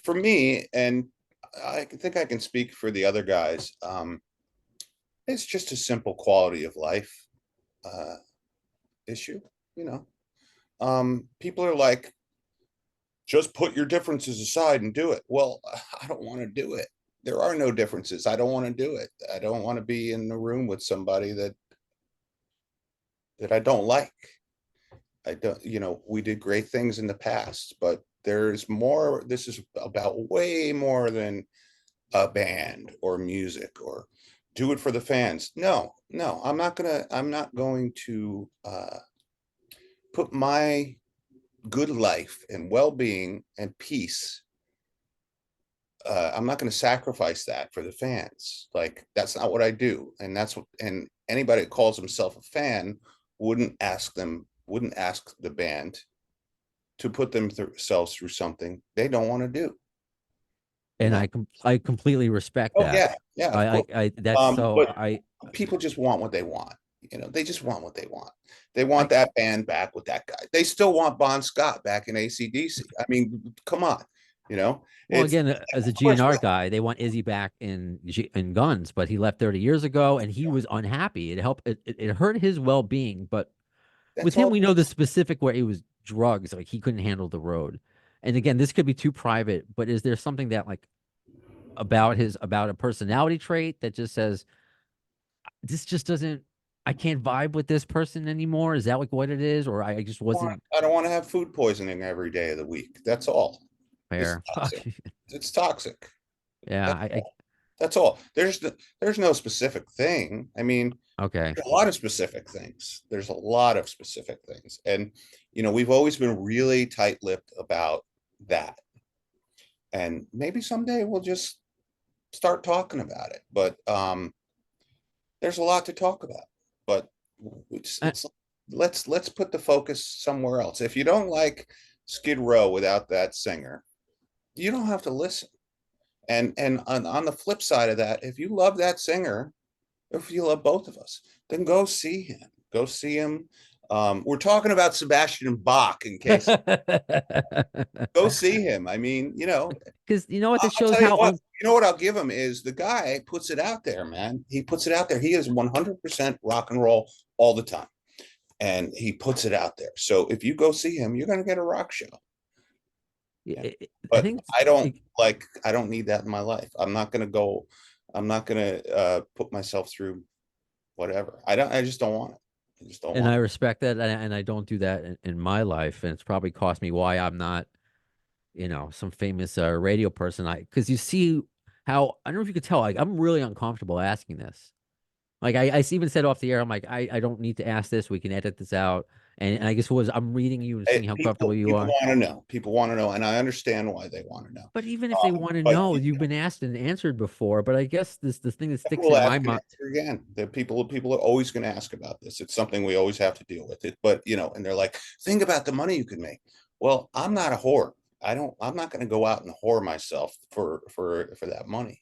for me, and I think I can speak for the other guys, it's just a simple quality of life uh, issue. You know, people are like, just put your differences aside and do it. Well, I don't want to do it. There are no differences. I don't want to do it. I don't want to be in the room with somebody that I don't like. I don't, we did great things in the past, but there's more. This is about way more than a band or music or do it for the fans. No, no, I'm not going to put my good life and well-being and peace. I'm not going to sacrifice that for the fans. Like, that's not what I do. And that's what, and anybody that calls himself a fan wouldn't ask the band to put themselves through something they don't want to do. You And know? I completely respect Oh that. yeah, yeah, of course. That's so But I people just want what they want. They just want what they want. They want I that band back with that guy. They still want Bon Scott back in AC/DC. I mean, come on. You know, Well, it's again, as a of course, GNR guy, they want Izzy back in Guns, but he left 30 years ago, and he was unhappy. It hurt his well being, but with that's him, all. we know the specific where it was drugs, like he couldn't handle the road. And again, this could be too private, but is there something that like about a personality trait that just says this just doesn't I can't vibe with this person anymore? Is that like what it is, or I just wasn't I don't want to have food poisoning every day of the week. That's all. It's fair? toxic. It's toxic. Yeah, That's all. That's all. There's no specific thing. I mean, okay. there's a lot of specific things. There's a lot of specific things. And we've always been really tight-lipped about that. And maybe someday we'll just start talking about it. But there's a lot to talk about. But Uh, it's let's put the focus somewhere else. If you don't like Skid Row without that singer, you don't have to listen. And on the flip side of that, if you love that singer, if you love both of us, then go see him. Go see him. We're talking about Sebastian Bach in case. Go see him. I mean, because you know what, I'll this shows tell you how what. You know what I'll give him is the guy puts it out there, man. He puts it out there. He is 100% rock and roll all the time, and he puts it out there. So if you go see him, you're going to get a rock show. Yeah. I But think I don't need that in my life. I'm not going to put myself through whatever. I just don't want it. I just don't and I want respect that, and I don't do that in my life, and it's probably cost me why I'm not, some famous radio person. Because you see how I don't know if you could tell, like I'm really uncomfortable asking this. Like I even said off the air, I'm like I don't need to ask this. We can edit this out. And I guess it was I'm reading you and seeing how comfortable you people are. want to know. People want to know, and I understand why they want to know. But even if they want to But know, you've been asked and answered before. But I guess this thing that sticks we'll in ask my and mind. answer again. The people are always going to ask about this. It's something we always have to deal with it. But and they're like, think about the money you could make. Well, I'm not a whore. I'm not going to go out and whore myself for that money.